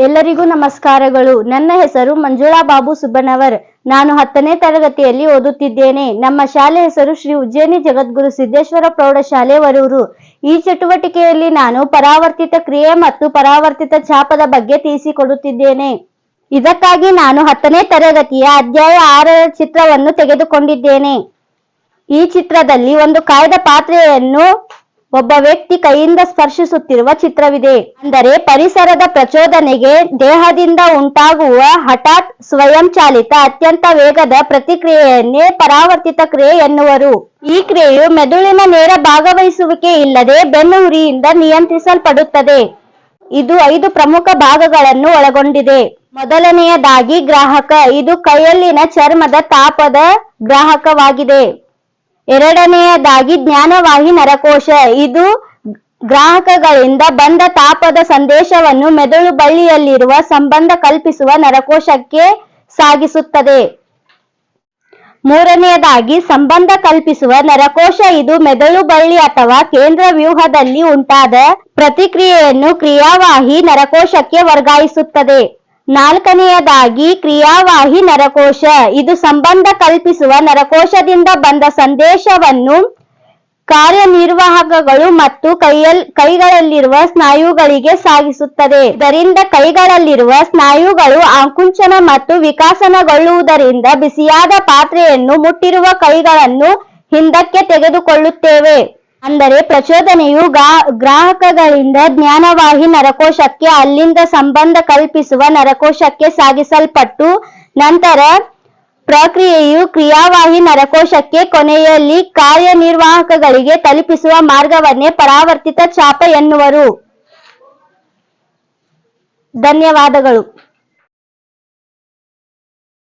ಎಲ್ಲರಿಗೂ ನಮಸ್ಕಾರಗಳು. ನನ್ನ ಹೆಸರು ಮಂಜುಳಾ ಬಾಬು ಸುಬ್ಬನವರ್. ನಾನು 10ನೇ ತರಗತಿಯಲ್ಲಿ ಓದುತ್ತಿದ್ದೇನೆ. ನಮ್ಮ ಶಾಲೆ ಹೆಸರು ಶ್ರೀ ಉಜ್ಜಯಿನಿ ಜಗದ್ಗುರು ಸಿದ್ದೇಶ್ವರ ಪ್ರೌಢಶಾಲೆ ವರೂರು. ಈ ಚಟುವಟಿಕೆಯಲ್ಲಿ ನಾನು ಪರಾವರ್ತಿತ ಕ್ರಿಯೆ ಮತ್ತು ಪರಾವರ್ತಿತ ಛಾಪದ ಬಗ್ಗೆ ತಿಳಿಸಿಕೊಡುತ್ತಿದ್ದೇನೆ. ಇದಕ್ಕಾಗಿ ನಾನು 10ನೇ ತರಗತಿಯ ಅಧ್ಯಾಯ 6ರ ಚಿತ್ರವನ್ನು ತೆಗೆದುಕೊಂಡಿದ್ದೇನೆ. ಈ ಚಿತ್ರದಲ್ಲಿ ಒಂದು ಕಾಯ್ದ ಪಾತ್ರೆಯನ್ನು ಒಬ್ಬ ವ್ಯಕ್ತಿ ಕೈಯಿಂದ ಸ್ಪರ್ಶಿಸುತ್ತಿರುವ ಚಿತ್ರವಿದೆ. ಅಂದರೆ ಪರಿಸರದ ಪ್ರಚೋದನೆಗೆ ದೇಹದಿಂದ ಉಂಟಾಗುವ ಹಠಾತ್ ಸ್ವಯಂಚಾಲಿತ ಅತ್ಯಂತ ವೇಗದ ಪ್ರತಿಕ್ರಿಯೆಯನ್ನೇ ಪರಾವರ್ತಿತ ಕ್ರಿಯೆ ಎನ್ನುವರು. ಈ ಕ್ರಿಯೆಯು ಮೆದುಳಿನ ನೇರ ಭಾಗವಹಿಸುವಿಕೆ ಇಲ್ಲದೆ ಬೆನ್ನುಹುರಿಯಿಂದ ನಿಯಂತ್ರಿಸಲ್ಪಡುತ್ತದೆ. ಇದು 5 ಪ್ರಮುಖ ಭಾಗಗಳನ್ನು ಒಳಗೊಂಡಿದೆ. ಮೊದಲನೆಯದಾಗಿ ಗ್ರಾಹಕ. ಇದು ಕೈಯಲ್ಲಿನ ಚರ್ಮದ ತಾಪದ ಗ್ರಾಹಕವಾಗಿದೆ. ಎರಡನೆಯದಾಗಿ ಜ್ಞಾನವಾಹಿ ನರಕೋಶ. ಇದು ಗ್ರಾಹಕಗಳಿಂದ ಬಂದ ತಾಪದ ಸಂದೇಶವನ್ನು ಮೆದುಳು ಬಳ್ಳಿಯಲ್ಲಿರುವ ಸಂಬಂಧ ಕಲ್ಪಿಸುವ ನರಕೋಶಕ್ಕೆ ಸಾಗಿಸುತ್ತದೆ. ಮೂರನೆಯದಾಗಿ ಸಂಬಂಧ ಕಲ್ಪಿಸುವ ನರಕೋಶ. ಇದು ಮೆದುಳು ಬಳ್ಳಿ ಅಥವಾ ಕೇಂದ್ರ ವ್ಯೂಹದಲ್ಲಿ ಉಂಟಾದ ಪ್ರತಿಕ್ರಿಯೆಯನ್ನು ಕ್ರಿಯಾವಾಹಿ ನರಕೋಶಕ್ಕೆ ವರ್ಗಾಯಿಸುತ್ತದೆ. ನಾಲ್ಕನೆಯದಾಗಿ ಕ್ರಿಯಾವಾಹಿ ನರಕೋಶ. ಇದು ಸಂಬಂಧ ಕಲ್ಪಿಸುವ ನರಕೋಶದಿಂದ ಬಂದ ಸಂದೇಶವನ್ನು ಕಾರ್ಯನಿರ್ವಾಹಕಗಳು ಮತ್ತು ಕೈಗಳಲ್ಲಿರುವ ಸ್ನಾಯುಗಳಿಗೆ ಸಾಗಿಸುತ್ತದೆ. ಇದರಿಂದ ಕೈಗಳಲ್ಲಿರುವ ಸ್ನಾಯುಗಳು ಆಕುಂಚನ ಮತ್ತು ವಿಕಾಸನಗೊಳ್ಳುವುದರಿಂದ ಬಿಸಿಯಾದ ಪಾತ್ರೆಯನ್ನು ಮುಟ್ಟಿರುವ ಕೈಗಳನ್ನು ಹಿಂದಕ್ಕೆ ತೆಗೆದುಕೊಳ್ಳುತ್ತೇವೆ. ಅಂದರೆ ಪ್ರಚೋದನೆಯು ಗ್ರಾಹಕಗಳಿಂದ ಜ್ಞಾನವಾಹಿ ನರಕೋಶಕ್ಕೆ, ಅಲ್ಲಿಂದ ಸಂಬಂಧ ಕಲ್ಪಿಸುವ ನರಕೋಶಕ್ಕೆ ಸಾಗಿಸಲ್ಪಟ್ಟು ನಂತರ ಪ್ರಕ್ರಿಯೆಯು ಕ್ರಿಯಾವಾಹಿ ನರಕೋಶಕ್ಕೆ, ಕೊನೆಯಲ್ಲಿ ಕಾರ್ಯನಿರ್ವಾಹಕಗಳಿಗೆ ತಲುಪಿಸುವ ಮಾರ್ಗವನ್ನೇ ಪರಾವರ್ತಿತ ಛಾಪ ಎನ್ನುವರು. ಧನ್ಯವಾದಗಳು.